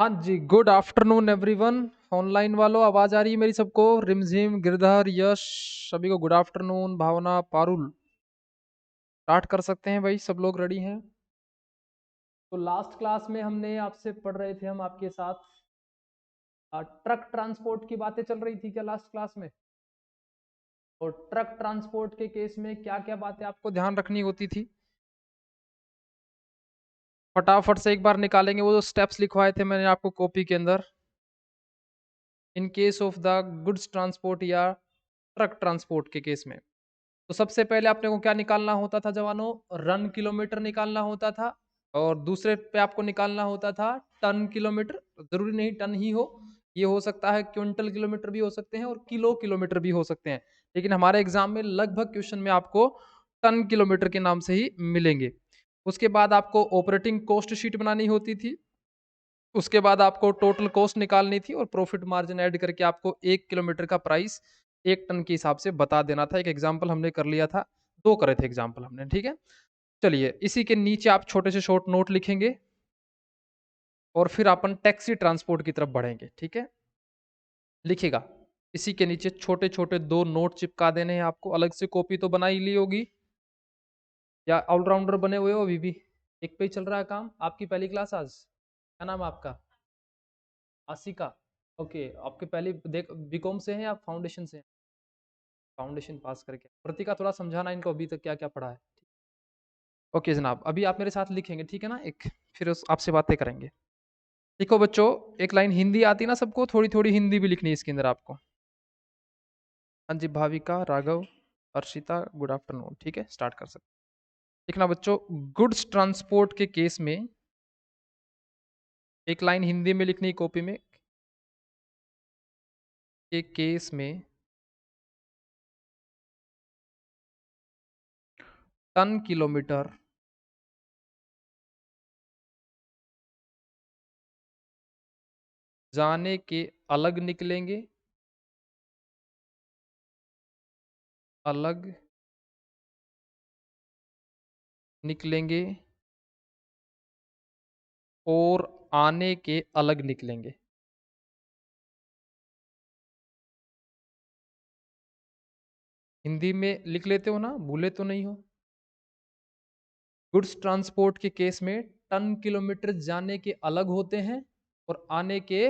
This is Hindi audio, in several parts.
हाँ जी, गुड आफ्टरनून एवरीवन। ऑनलाइन वालों, आवाज आ रही है मेरी सबको? रिमझिम, गिरधर, यश, सभी को गुड आफ्टरनून। भावना, पारुल, स्टार्ट कर सकते हैं भाई? सब लोग रेडी हैं? तो लास्ट क्लास में हमने आपसे पढ़ रहे थे, हम आपके साथ ट्रक ट्रांसपोर्ट की बातें चल रही थी क्या लास्ट क्लास में? और ट्रक ट्रांसपोर्ट के केस में क्या क्या बातें आपको ध्यान रखनी होती थी? फटाफट से एक बार निकालेंगे वो जो स्टेप्स लिखवाए थे मैंने आपको कॉपी के अंदर। इन case of the goods transport या ट्रक ट्रांसपोर्ट के केस में, तो सबसे पहले अपने को क्या निकालना होता था जवानों? रन किलोमीटर निकालना होता था। और दूसरे पे आपको निकालना होता था टन किलोमीटर। जरूरी नहीं टन ही हो, ये हो सकता है क्विंटल किलोमीटर भी हो सकते हैं और किलो किलोमीटर भी हो सकते हैं। लेकिन हमारे एग्जाम में लगभग क्वेश्चन में आपको टन किलोमीटर के नाम से ही मिलेंगे। उसके बाद आपको ऑपरेटिंग कॉस्ट शीट बनानी होती थी। उसके बाद आपको टोटल कॉस्ट निकालनी थी और प्रॉफिट मार्जिन ऐड करके आपको 1 किलोमीटर का प्राइस 1 टन के हिसाब से बता देना था। एक एग्जाम्पल हमने कर लिया था, दो करे थे एग्जाम्पल हमने, ठीक है। चलिए, इसी के नीचे आप छोटे से शॉर्ट नोट लिखेंगे और फिर अपन टैक्सी ट्रांसपोर्ट की तरफ बढ़ेंगे, ठीक है। लिखिएगा, इसी के नीचे छोटे छोटे दो नोट चिपका देने हैं आपको। अलग से कॉपी तो बना ही ली होगी, या ऑलराउंडर बने हुए हो अभी भी? एक पे ही चल रहा है काम? आपकी पहली क्लास आज? क्या नाम है आपका? आसिका। ओके, आपके पहली देख बीकॉम से हैं या फाउंडेशन से हैं? फाउंडेशन पास करके। प्रतिका, थोड़ा समझाना इनको अभी तक क्या क्या पढ़ा है। ओके जनाब, अभी आप मेरे साथ लिखेंगे, ठीक है ना? एक फिर आपसे बातें करेंगे। लिखो बच्चों, एक लाइन हिंदी आती ना सबको? थोड़ी थोड़ी हिंदी भी लिखनी है इसके अंदर आपको। हाँ जी, भाविका, राघव, अर्शिता, गुड आफ्टरनून। ठीक है, स्टार्ट कर सकते। लिखना बच्चों, गुड्स ट्रांसपोर्ट के केस में एक लाइन हिंदी में लिखनी कॉपी में। के केस में टन किलोमीटर जाने के अलग निकलेंगे, अलग निकलेंगे और आने के अलग निकलेंगे। हिंदी में लिख लेते हो ना, भूले तो नहीं हो? गुड्स ट्रांसपोर्ट के केस में टन किलोमीटर जाने के अलग होते हैं और आने के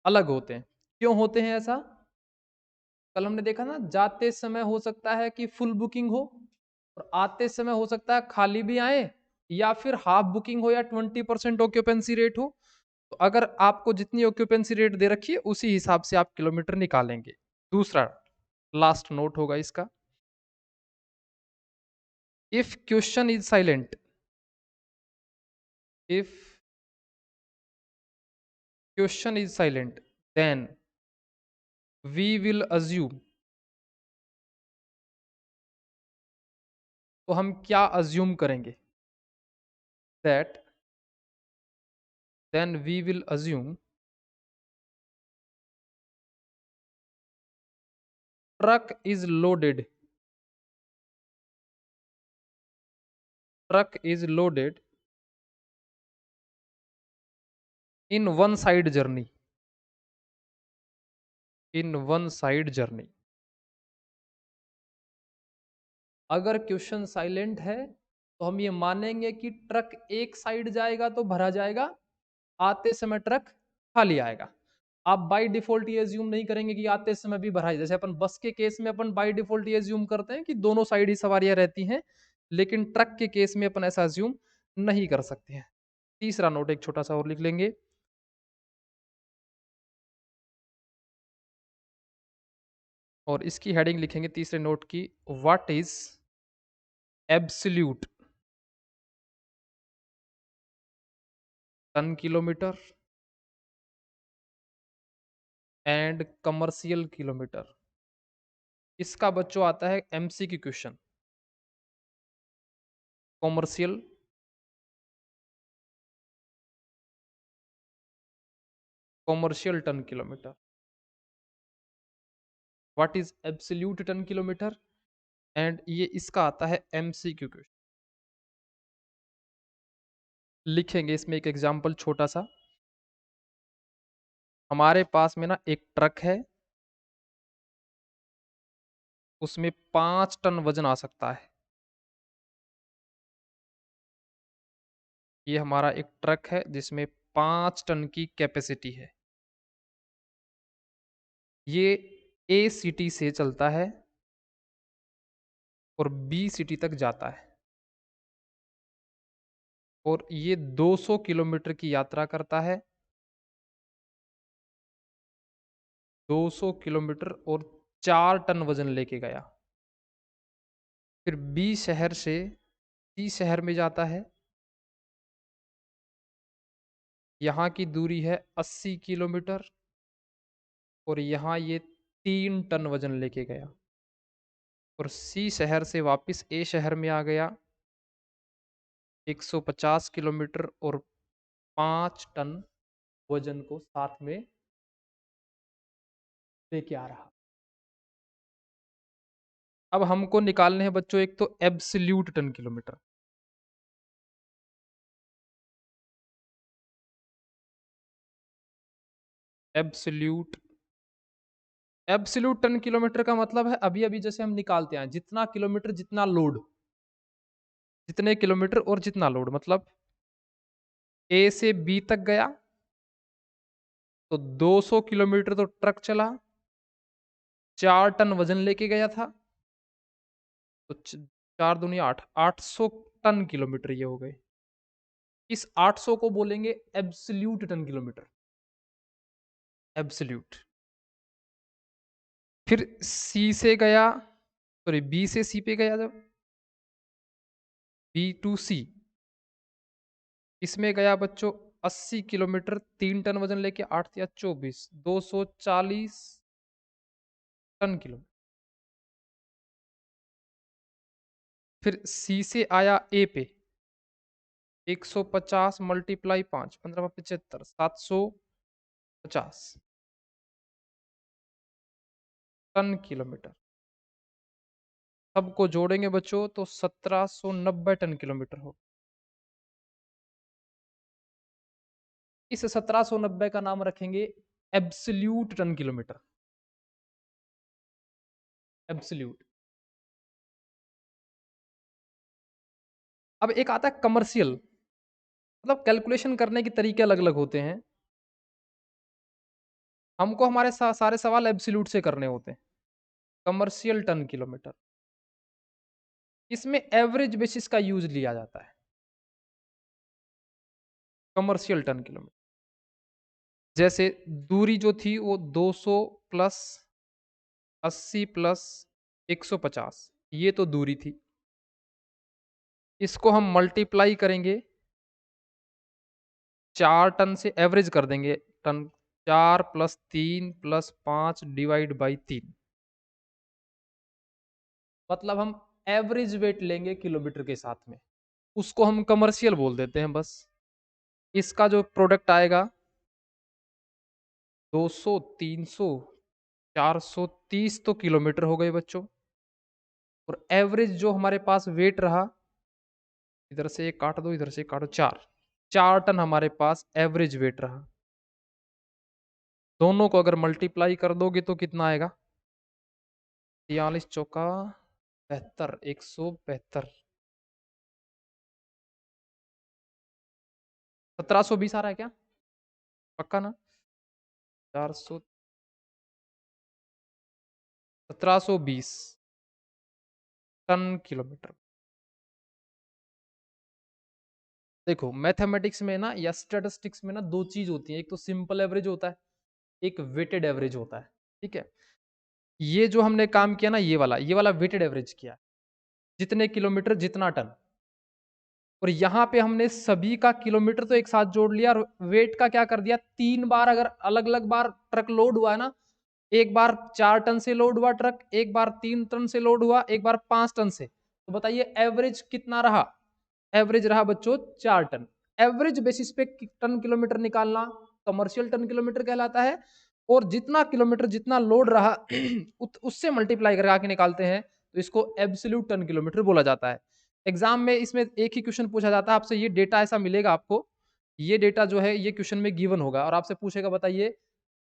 अलग होते हैं। क्यों होते हैं ऐसा? कल हमने देखा ना, जाते समय हो सकता है कि फुल बुकिंग हो और आते समय हो सकता है खाली भी आए, या फिर हाफ बुकिंग हो या 20% ऑक्यूपेंसी रेट हो। तो अगर आपको जितनी ऑक्यूपेंसी रेट दे रखी है उसी हिसाब से आप किलोमीटर निकालेंगे। दूसरा लास्ट नोट होगा इसका, if question is silent, if question is silent then we will assume. तो हम क्या अज्यूम करेंगे? That, then we will assume truck is loaded, truck is loaded in one side journey, in one side journey. अगर क्वेश्चन साइलेंट है तो हम ये मानेंगे कि ट्रक एक साइड जाएगा तो भरा जाएगा, आते समय ट्रक खाली आएगा। आप बाय डिफॉल्ट ये एज्यूम नहीं करेंगे कि आते समय भी भरा है। जैसे अपन बस के केस में अपन बाय डिफॉल्ट ये एज्यूम करते हैं कि दोनों साइड ही सवारियां रहती हैं, लेकिन ट्रक के केस में अपन ऐसा एज्यूम नहीं कर सकते हैं। तीसरा नोट एक छोटा सा और लिख लेंगे, और इसकी हेडिंग लिखेंगे तीसरे नोट की, what is absolute ton kilometre and commercial kilometre. इसका बच्चों आता है MCQ question. Commercial, commercial ton kilometre, what is absolute ton kilometre, and ये इसका आता है एमसीक्यू क्वेश्चन। लिखेंगे इसमें एक एग्जांपल छोटा सा, हमारे पास में ना एक ट्रक है, उसमें 5 टन वजन आ सकता है। ये हमारा एक ट्रक है जिसमें 5 टन की कैपेसिटी है। ये ए सिटी से चलता है और बी सिटी तक जाता है, और ये 200 किलोमीटर की यात्रा करता है। 200 किलोमीटर और 4 टन वजन लेके गया। फिर बी शहर से सी शहर में जाता है। यहाँ की दूरी है 80 किलोमीटर, और यहाँ ये 3 टन वजन लेके गया, और सी शहर से वापस ए शहर में आ गया। 150 किलोमीटर और 5 टन वजन को साथ में लेके आ रहा। अब हमको निकालने हैं बच्चों एक तो absolute ton kilometre. Absolute absolute ton kilometre का मतलब है अभी अभी जैसे हम निकालते हैं जितना किलोमीटर जितना लोड, जितने किलोमीटर और जितना लोड, मतलब ए से बी तक गया तो 200 किलोमीटर तो ट्रक चला, 4 टन वजन लेके गया था, तो 4 दूनी 8, 800 टन किलोमीटर ये हो गए। इस 800 को बोलेंगे एब्सोल्यूट टन किलोमीटर। एब्सोल्यूट। फिर सी से गया, सॉरी बी से सी पे गया, जब बी टू सी, इसमें गया बच्चों 80 किलोमीटर, 3 टन वजन लेके, 8 या 24, 240 टन किलो। फिर सी से आया ए पे, 150 मल्टीप्लाई 5, 15 75, 750 टन किलोमीटर। सबको जोड़ेंगे बच्चों तो 1790 टन किलोमीटर हो। इस 1790 का नाम रखेंगे एब्सोल्यूट टन किलोमीटर। एब्सोल्यूट। अब एक आता है कमर्शियल, मतलब कैलकुलेशन करने के तरीके अलग अलग होते हैं। हमको हमारे सारे सवाल एब्सोल्यूट से करने होते हैं। कमर्शियल टन किलोमीटर, इसमें एवरेज बेसिस का यूज लिया जाता है। कमर्शियल टन किलोमीटर, जैसे दूरी जो थी वो 200 प्लस 80 प्लस 150, ये तो दूरी थी। इसको हम मल्टीप्लाई करेंगे 4 टन से, एवरेज कर देंगे टन। 4 + 3 + 5 डिवाइड बाई 3, मतलब हम एवरेज वेट लेंगे किलोमीटर के साथ में, उसको हम कमर्शियल बोल देते हैं बस। इसका जो प्रोडक्ट आएगा 200, 300, 430 तो किलोमीटर हो गए बच्चों, और एवरेज जो हमारे पास वेट रहा, इधर से एक काट दो, इधर से एक काटो, 4 टन हमारे पास एवरेज वेट रहा। दोनों को अगर मल्टीप्लाई कर दोगे तो कितना आएगा? 43 × 4 = 72, 172। 1720 आ रहा है क्या? पक्का ना? 400, 1720 टन किलोमीटर। देखो मैथमेटिक्स में ना या स्टैटिस्टिक्स में ना दो चीज होती है, एक तो सिंपल एवरेज होता है, एक वेटेड एवरेज होता है। ठीक है, ये जो हमने काम किया ना, ये वाला वेटेड एवरेज किया, जितने किलोमीटर जितना टन। और यहाँ पे हमने सभी का किलोमीटर तो एक साथ जोड़ लिया, और वेट का क्या कर दिया, 3 बार अगर अलग अलग बार ट्रक लोड हुआ है ना, एक बार 4 टन से लोड हुआ ट्रक, एक बार 3 टन से लोड हुआ, एक बार 5 टन से, तो बताइए एवरेज कितना रहा? एवरेज रहा बच्चों 4 टन। एवरेज बेसिस पे टन किलोमीटर निकालना कमर्शियल टन किलोमीटर कहलाता है, और जितना किलोमीटर जितना लोड रहा उससे मल्टीप्लाई करके आके निकालते हैं, तो इसको एब्सोल्यूट टन किलोमीटर बोला जाता है। एग्जाम में इसमें एक ही क्वेश्चन पूछा जाता है आपसे, ये डेटा ऐसा मिलेगा आपको, ये डेटा जो है ये क्वेश्चन में गिवन होगा, और आपसे पूछेगा बताइए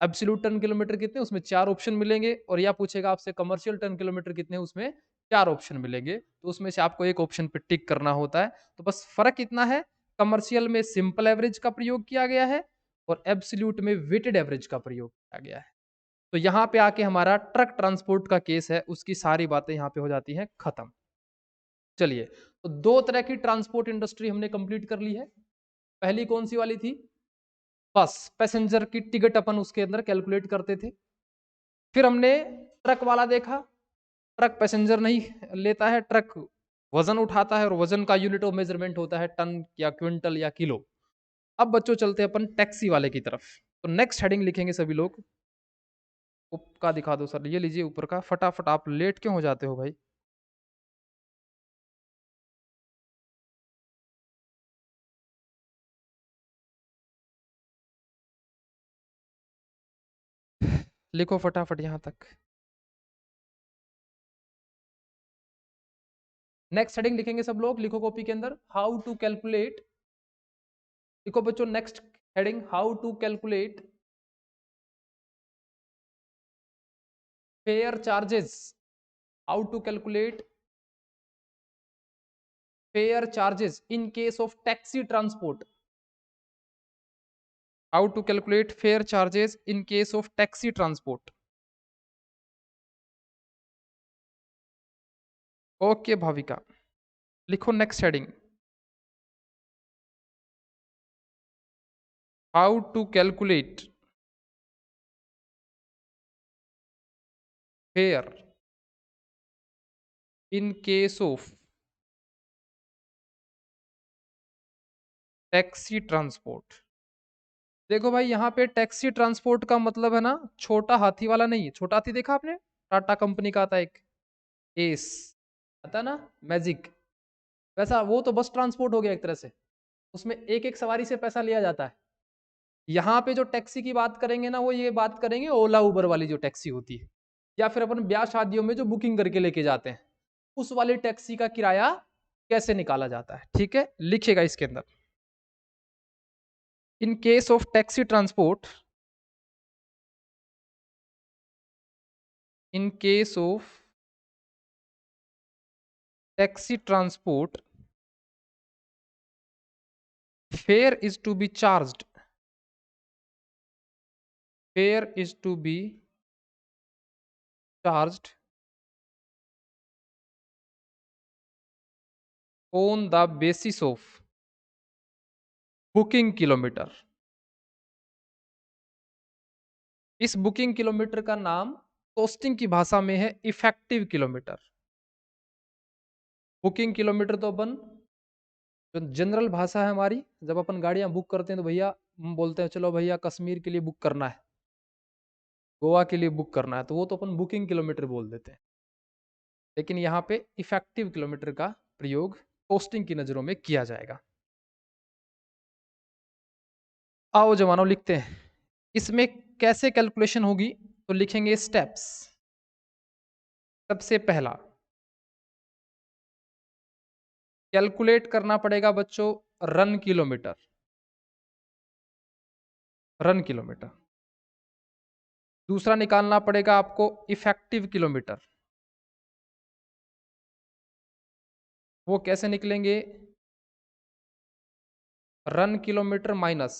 एब्सोल्यूट टन किलोमीटर कितने, उसमें 4 ऑप्शन मिलेंगे, और या पूछेगा आपसे कमर्शियल टन किलोमीटर कितने, उसमें 4 ऑप्शन मिलेंगे। तो उसमें से आपको एक ऑप्शन पे टिक करना होता है। तो बस फ़र्क इतना है, कमर्शियल में सिंपल एवरेज का प्रयोग किया गया है और एब्सोल्यूट में वेटेड एवरेज का प्रयोग किया गया है। तो यहाँ पे आके हमारा ट्रक ट्रांसपोर्ट का केस है, उसकी सारी बातें यहाँ पे हो जाती हैं खत्म। चलिए, तो 2 तरह की ट्रांसपोर्ट इंडस्ट्री हमने कंप्लीट कर ली है। पहली कौन-सी वाली थी? बस पैसेंजर की टिकट अपन उसके अंदर कैलकुलेट करते थे। फिर हमने ट्रक वाला देखा, ट्रक पैसेंजर नहीं लेता है, ट्रक वज़न उठाता है और वज़न का यूनिट ऑफ मेज़रमेंट होता है टन या क्विंटल या किलो। अब बच्चों चलते हैं अपन टैक्सी वाले की तरफ। तो नेक्स्ट हेडिंग लिखेंगे सभी लोग। का दिखा दो सर, ये लीजिए ऊपर का, फटाफट। आप लेट क्यों हो जाते हो भाई? लिखो फटाफट यहाँ तक। नेक्स्ट हेडिंग लिखेंगे सब लोग, लिखो कॉपी के अंदर, हाउ टू कैलकुलेट। लिखो बच्चों next heading, how to calculate fare charges. How to calculate fare charges in case of taxi transport. How to calculate fare charges in case of taxi transport. Okay Bhavika, लिखो next heading, how to calculate fare in case of taxi transport. देखो भाई, यहाँ पे टैक्सी ट्रांसपोर्ट का मतलब है ना, छोटा हाथी वाला नहीं है। छोटा हाथी देखा आपने, टाटा कंपनी का आता है एक, एस आता है ना, मैजिक, वैसा वो तो बस ट्रांसपोर्ट हो गया एक तरह से। उसमें एक एक सवारी से पैसा लिया जाता है। यहाँ पे जो टैक्सी की बात करेंगे ना, वो ये बात करेंगे ओला उबर वाली जो टैक्सी होती है, या फिर अपन ब्याह शादियों में जो बुकिंग करके लेके जाते हैं, उस वाली टैक्सी का किराया कैसे निकाला जाता है। ठीक है, लिखिएगा इसके अंदर, इन case of taxi transport, in case of taxi transport fare is to be charged, fare is to be charged on the basis of booking kilometre. इस बुकिंग किलोमीटर का नाम कॉस्टिंग की भाषा में है इफेक्टिव किलोमीटर। बुकिंग किलोमीटर तो अपन, जो जनरल भाषा है हमारी, जब अपन गाड़ियां बुक करते हैं तो भैया हम बोलते हैं चलो भैया कश्मीर के लिए बुक करना है, गोवा के लिए बुक करना है, तो वो तो अपन बुकिंग किलोमीटर बोल देते हैं। लेकिन यहाँ पे इफेक्टिव किलोमीटर का प्रयोग कॉस्टिंग की नजरों में किया जाएगा। आओ जवानों लिखते हैं, इसमें कैसे कैलकुलेशन होगी, तो लिखेंगे स्टेप्स। सबसे पहला, कैलकुलेट करना पड़ेगा बच्चों रन किलोमीटर, रन किलोमीटर। दूसरा निकालना पड़ेगा आपको इफेक्टिव किलोमीटर। वो कैसे निकलेंगे, run kilometre minus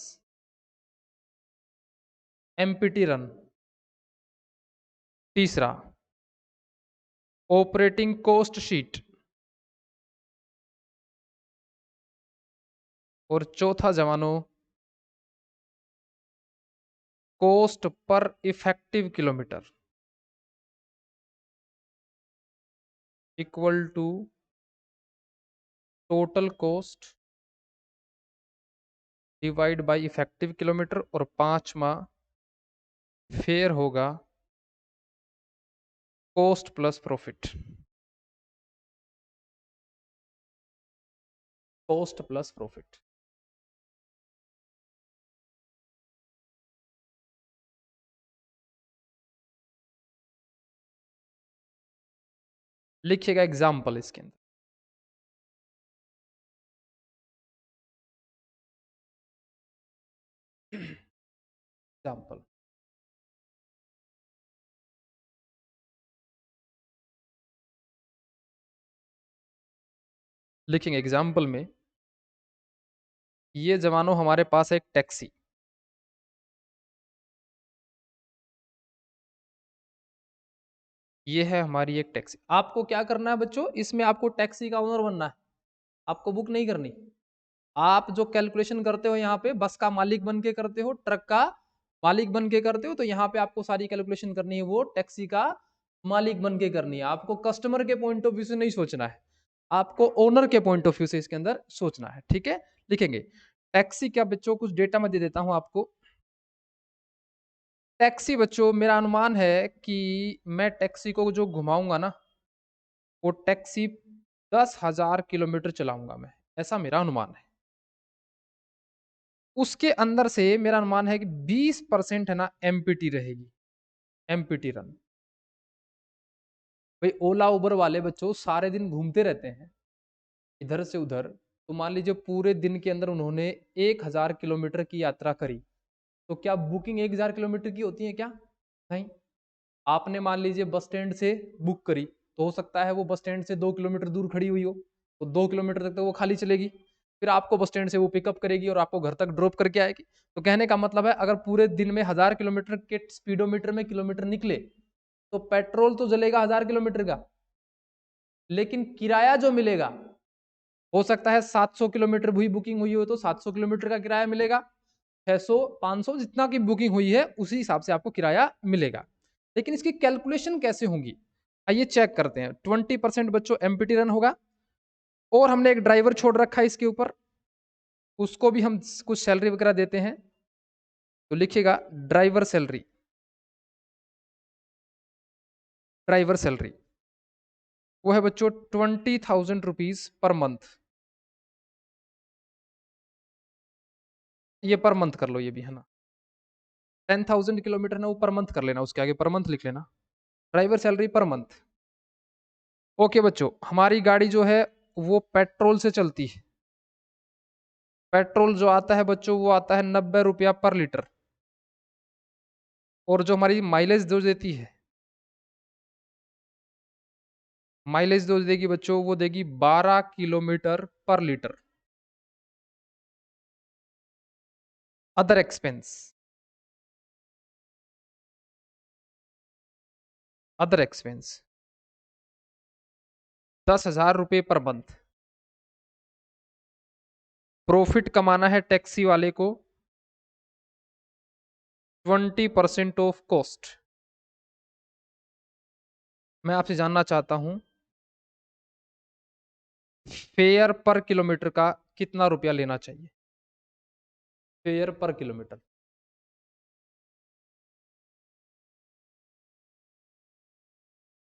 empty run. तीसरा, ऑपरेटिंग कॉस्ट शीट। और चौथा जवानों, कॉस्ट पर effective kilometre equal to total cost divide by effective kilometre. और पांचवा फेयर होगा cost plus profit, cost plus profit. लिखिएगा एग्जाम्पल इसके अंदर, एग्जाम्पल लिखेंगे एग्जाम्पल में, ये जवानों हमारे पास है एक टैक्सी, ये है हमारी एक टैक्सी। आपको क्या करना है बच्चों, इसमें आपको टैक्सी का ओनर बनना है, आपको बुक नहीं करनी। आप जो कैलकुलेशन करते हो यहाँ पे बस का मालिक बन के करते हो, ट्रक का मालिक बन के करते हो, तो यहाँ पे आपको सारी कैलकुलेशन करनी है वो टैक्सी का मालिक बन के करनी है। आपको कस्टमर के पॉइंट ऑफ व्यू से नहीं सोचना है, आपको ओनर के पॉइंट ऑफ व्यू से इसके अंदर सोचना है। ठीक है, लिखेंगे टैक्सी क्या बच्चों, कुछ डेटा मैं दे देता हूं आपको। टैक्सी बच्चों, मेरा अनुमान है कि मैं टैक्सी को जो घुमाऊंगा ना, वो टैक्सी 10,000 किलोमीटर चलाऊंगा मैं, ऐसा मेरा अनुमान है। उसके अंदर से मेरा अनुमान है कि 20% है ना एमपीटी रहेगी, एमपीटी रन। भाई ओला उबर वाले बच्चों सारे दिन घूमते रहते हैं इधर से उधर, तो मान लीजिए पूरे दिन के अंदर उन्होंने 1,000 किलोमीटर की यात्रा करी, तो क्या बुकिंग 1,000 किलोमीटर की होती है क्या? नहीं। आपने मान लीजिए बस स्टैंड से बुक करी, तो हो सकता है वो बस स्टैंड से 2 किलोमीटर दूर खड़ी हुई हो, तो 2 किलोमीटर तक तो वो खाली चलेगी, फिर आपको बस स्टैंड से वो पिकअप करेगी और आपको घर तक ड्रॉप करके आएगी। तो कहने का मतलब है अगर पूरे दिन में 1,000 किलोमीटर के स्पीडोमीटर में किलोमीटर निकले, तो पेट्रोल तो जलेगा 1,000 किलोमीटर का, लेकिन किराया जो मिलेगा, हो सकता है 700 किलोमीटर भी बुकिंग हुई हो तो 700 किलोमीटर का किराया मिलेगा, 600 500 जितना की बुकिंग हुई है उसी हिसाब से आपको किराया मिलेगा। लेकिन इसकी कैलकुलेशन कैसे होगी, आइए चेक करते हैं। 20% बच्चों एमपीटी रन होगा, और हमने एक ड्राइवर छोड़ रखा है इसके ऊपर, उसको भी हम कुछ सैलरी वगैरह देते हैं, तो लिखिएगा ड्राइवर सैलरी, ड्राइवर सैलरी वो है बच्चों 20,000 रुपीज पर मंथ। ये पर मंथ कर लो, ये भी है ना, 10,000 किलोमीटर ना वो पर मंथ कर लेना, उसके आगे पर मंथ लिख लेना, driver salary per month. Okay बच्चों, हमारी गाड़ी जो है वो पेट्रोल से चलती है, पेट्रोल जो आता है बच्चों वो आता है 90 रुपया पर लीटर, और जो हमारी माइलेज जो देती है, माइलेज जो देगी बच्चों वो देगी 12 किलोमीटर पर litre. Other expense, other expense 10,000 रुपये पर मंथ। प्रॉफिट कमाना है टैक्सी वाले को 20% ऑफ कॉस्ट। मैं आपसे जानना चाहता हूं फेयर पर किलोमीटर का कितना रुपया लेना चाहिए, फेयर पर किलोमीटर।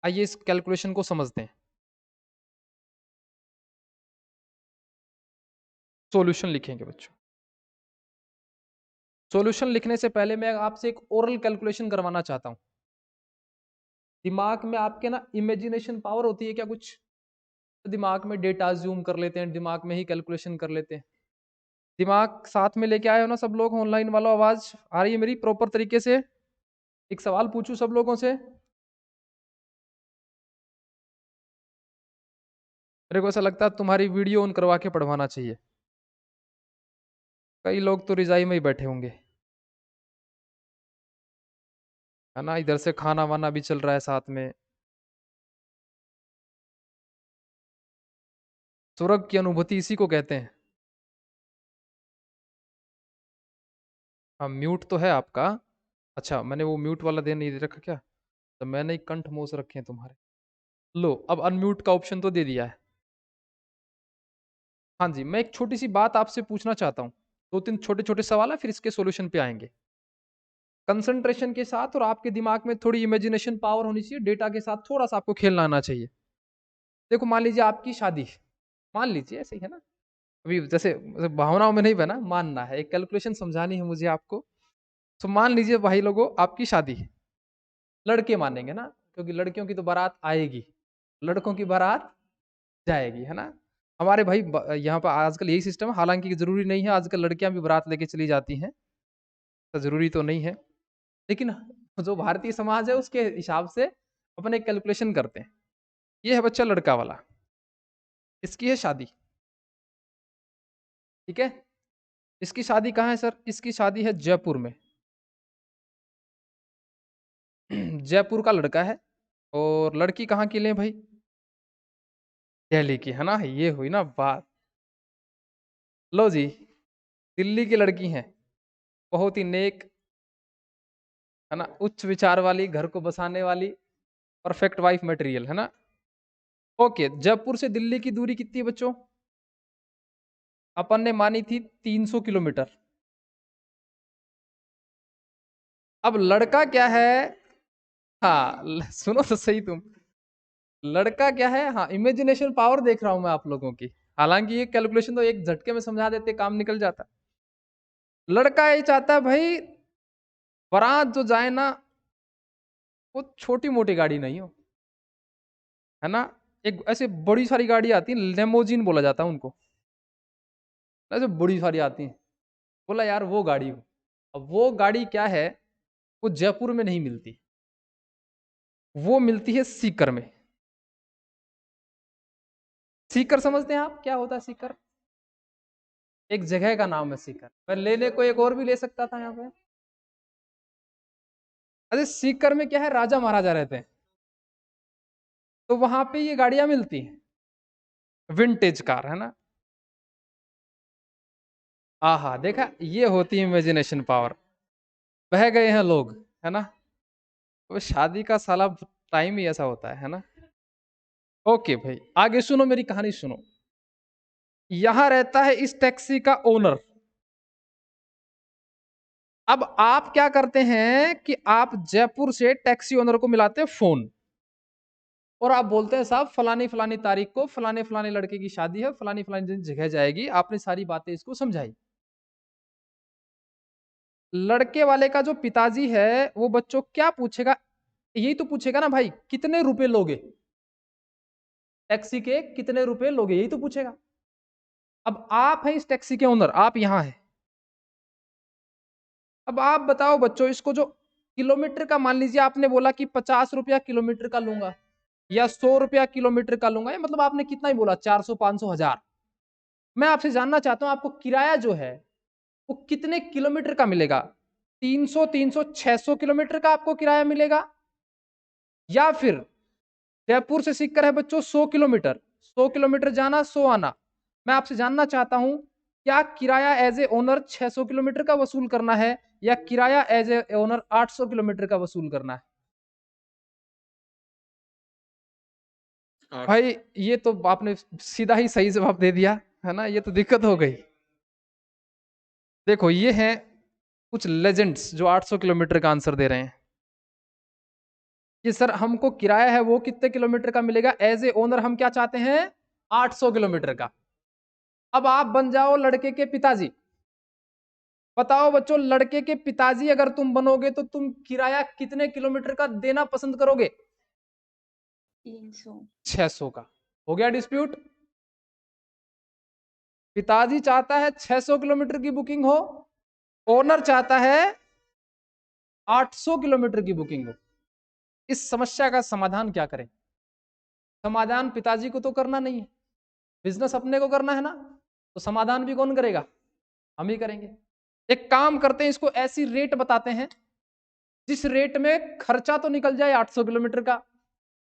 आइए इस कैलकुलेशन को समझते हैं। सॉल्यूशन लिखेंगे बच्चों। सॉल्यूशन लिखने से पहले मैं आपसे एक ओरल कैलकुलेशन करवाना चाहता हूं। दिमाग में आपके ना इमेजिनेशन पावर होती है क्या कुछ? तो दिमाग में डेटा जूम कर लेते हैं, दिमाग में ही कैलकुलेशन कर लेते हैं। दिमाग साथ में लेके आए हो ना सब लोग? ऑनलाइन वालों आवाज आ रही है मेरी प्रॉपर तरीके से? एक सवाल पूछूं सब लोगों से, मेरे को ऐसा लगता है तुम्हारी वीडियो ऑन करवा के पढ़वाना चाहिए। कई लोग तो रिजाई में ही बैठे होंगे, है ना, इधर से खाना वाना भी चल रहा है साथ में। स्वर्ग की अनुभूति इसी को कहते हैं। हाँ म्यूट तो है आपका। अच्छा मैंने वो म्यूट वाला दे नहीं दे रखा क्या? तो मैंने ही कंठ मोस रखे हैं तुम्हारे। लो अब अनम्यूट का ऑप्शन तो दे दिया है। हाँ जी, मैं एक छोटी सी बात आपसे पूछना चाहता हूँ, दो तीन छोटे छोटे सवाल है फिर इसके सॉल्यूशन पे आएंगे। कंसंट्रेशन के साथ और आपके दिमाग में थोड़ी इमेजिनेशन पावर होनी चाहिए, डेटा के साथ थोड़ा सा आपको खेलना आना चाहिए। देखो मान लीजिए आपकी शादी, मान लीजिए ऐसे ही है ना, अभी जैसे भावनाओं में नहीं बना, मानना है, एक कैलकुलेशन समझानी है मुझे आपको। तो मान लीजिए भाई लोगों आपकी शादी है, लड़के मानेंगे ना, क्योंकि लड़कियों की तो बारात आएगी, लड़कों की बारात जाएगी, है ना। हमारे भाई यहाँ पर आजकल यही सिस्टम है, हालांकि जरूरी नहीं है, आजकल लड़कियां भी बारात लेके चली जाती हैं, तो जरूरी तो नहीं है, लेकिन जो भारतीय समाज है उसके हिसाब से अपन एक कैलकुलेशन करते हैं। ये है बच्चा लड़का वाला, इसकी है शादी, ठीक है। इसकी शादी कहाँ है सर? इसकी शादी है जयपुर में। जयपुर का लड़का है और लड़की कहाँ की ले भाई? दिल्ली की, है ना? ये हुई ना बात। लो जी, दिल्ली की लड़की है, बहुत ही नेक, है ना, उच्च विचार वाली, घर को बसाने वाली, परफेक्ट वाइफ मटेरियल, है ना? ओके, जयपुर से दिल्ली की दूरी कितनी है बच्चों? अपन ने मानी थी 300 किलोमीटर। अब लड़का क्या है? हाँ, सुनो तो सही तुम। लड़का क्या है? हाँ, इमेजिनेशन पावर देख रहा हूं मैं आप लोगों की। हालांकि ये कैलकुलेशन तो एक झटके में समझा देते, काम निकल जाता। लड़का ये चाहता है भाई, बारात जो जाए ना, वो छोटी मोटी गाड़ी नहीं हो, है ना? एक ऐसे बड़ी सारी गाड़ी आती है, लेमोजिन बोला जाता है उनको, ऐसे बड़ी सारी आती है। बोला यार वो गाड़ी हो। अब वो गाड़ी क्या है? वो जयपुर में नहीं मिलती, वो मिलती है सीकर में। सीकर समझते हैं आप? क्या होता है सीकर? एक जगह का नाम है सीकर। मैं लेने को एक और भी ले सकता था यहाँ पे। अरे सीकर में क्या है, राजा महाराजा रहते हैं, तो वहां पे ये गाड़ियां मिलती हैं, विंटेज कार, है ना? आहा, देखा, ये होती है इमेजिनेशन पावर। बह गए हैं लोग, है ना? तो शादी का साला टाइम ही ऐसा होता है ना? ओके भाई, आगे सुनो, मेरी कहानी सुनो। यहां रहता है इस टैक्सी का ओनर। अब आप क्या करते हैं कि आप जयपुर से टैक्सी ओनर को मिलाते हैं फोन, और आप बोलते हैं साहब फलानी फलानी तारीख को फलाने फलाने लड़के की शादी है, फलानी फलानी जगह जाएगी, आपने सारी बातें इसको समझाई। लड़के वाले का जो पिताजी है वो बच्चों क्या पूछेगा? यही तो पूछेगा ना भाई, कितने रुपए लोगे, टैक्सी के कितने रुपए लोगे, यही तो पूछेगा। अब आप हैं इस टैक्सी के ओनर, आप यहां हैं। अब आप बताओ बच्चों, इसको जो किलोमीटर का, मान लीजिए आपने बोला कि 50 रुपया किलोमीटर का लूंगा, या 100 रुपया किलोमीटर का लूंगा, या मतलब आपने कितना ही बोला, 400 500 1000। मैं आपसे जानना चाहता हूं आपको किराया जो है वो कितने किलोमीटर का मिलेगा? 300 600 किलोमीटर का आपको किराया मिलेगा, या फिर जयपुर से सीकर है बच्चों 100 किलोमीटर, 100 किलोमीटर जाना 100 आना। मैं आपसे जानना चाहता हूं, क्या किराया एज ए ओनर 600 किलोमीटर का वसूल करना है, या किराया एज ए ओनर 800 किलोमीटर का वसूल करना है? भाई ये तो आपने सीधा ही सही जवाब दे दिया, है ना? ये तो दिक्कत हो गई। देखो ये हैं कुछ लेजेंड्स जो 800 किलोमीटर का आंसर दे रहे हैं कि सर हमको किराया है वो कितने किलोमीटर का मिलेगा, एज ए ओनर हम क्या चाहते हैं, 800 किलोमीटर का। अब आप बन जाओ लड़के के पिताजी। बताओ बच्चों, लड़के के पिताजी अगर तुम बनोगे तो तुम किराया कितने किलोमीटर का देना पसंद करोगे? 300। 600 का। हो गया डिस्प्यूट। पिताजी चाहता है 600 किलोमीटर की बुकिंग हो, ओनर चाहता है 800 किलोमीटर की बुकिंग हो। इस समस्या का समाधान क्या करें? समाधान पिताजी को तो करना नहीं है, बिजनेस अपने को करना है ना, तो समाधान भी कौन करेगा? हम ही करेंगे। एक काम करते हैं, इसको ऐसी रेट बताते हैं जिस रेट में खर्चा तो निकल जाए 800 किलोमीटर का,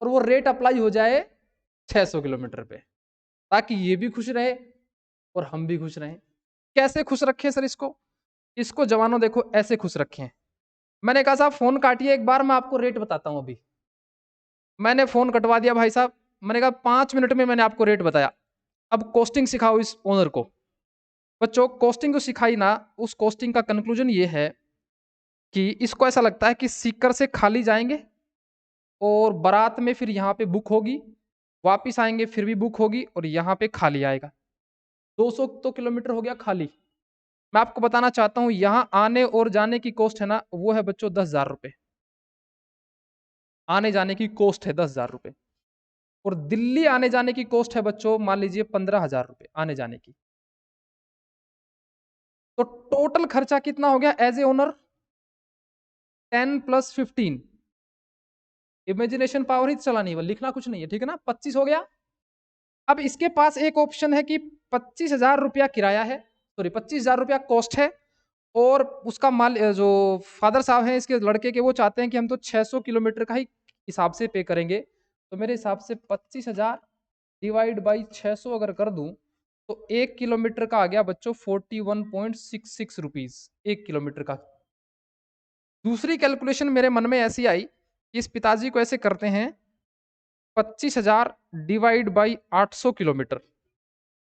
और वो रेट अप्लाई हो जाए 600 किलोमीटर पे, ताकि ये भी खुश रहे और हम भी खुश रहें। कैसे खुश रखें सर इसको? इसको जवानों देखो ऐसे खुश रखें। मैंने कहा साहब फोन काटिए एक बार, मैं आपको रेट बताता हूं अभी। मैंने फोन कटवा दिया भाई साहब, मैंने कहा 5 मिनट में मैंने आपको रेट बताया, अब कॉस्टिंग सिखाओ इस ओनर को। बच्चों कॉस्टिंग को सिखाई ना, उस कॉस्टिंग का कंक्लूजन ये है कि इसको ऐसा लगता है कि सीकर से खाली जाएंगे और बारात में फिर यहाँ पे बुक होगी, वापिस आएंगे फिर भी बुक होगी, और यहाँ पे खाली आएगा। 200 तो किलोमीटर हो गया खाली। मैं आपको बताना चाहता हूँ यहाँ आने और जाने की कॉस्ट है ना, वो है बच्चों 10,000 रुपये। आने जाने की कॉस्ट है 10,000 रुपये। और दिल्ली आने जाने की कॉस्ट है बच्चों मान लीजिए 15,000 रुपये आने जाने की। तो टोटल खर्चा कितना हो गया as a owner? 10 + 15। Imagination power ही चलानी है, लिखना कुछ नहीं है, ठीक है ना? 25 हो गया। अब इसके पास एक ऑप्शन है कि 25,000 रुपया किराया है, सॉरी 25,000 रुपया कॉस्ट है, और उसका माल जो फादर साहब हैं इसके लड़के के, वो चाहते हैं कि हम तो 600 किलोमीटर का ही हिसाब से पे करेंगे। तो मेरे हिसाब से 25,000 डिवाइड बाई 600 अगर कर दूं तो 1 किलोमीटर का आ गया बच्चों 41.66 रुपीज 1 किलोमीटर का। दूसरी कैलकुलेशन मेरे मन में ऐसी आई कि इस पिताजी को ऐसे करते हैं 25,000 डिवाइड बाई 800 किलोमीटर।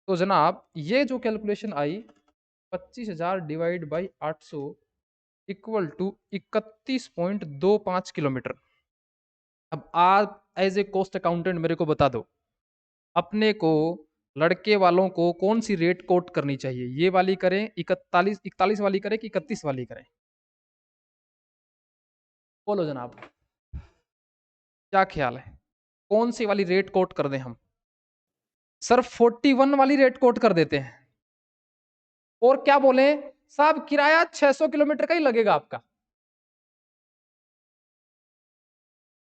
तो जनाब ये जो कैलकुलेशन आई 25,000 divide by 800 equal to 31.25 kilometre. अब आप एज ए कॉस्ट अकाउंटेंट मेरे को बता दो, अपने को लड़के वालों को कौन सी रेट कोट करनी चाहिए? ये वाली करें 41 वाली करें कि 31 वाली करें? बोलो जनाब, क्या ख्याल है, कौन सी वाली रेट कोट कर दें हम? सर 41 वाली रेट कोट कर देते हैं, और क्या बोले साहब किराया 600 किलोमीटर का ही लगेगा आपका,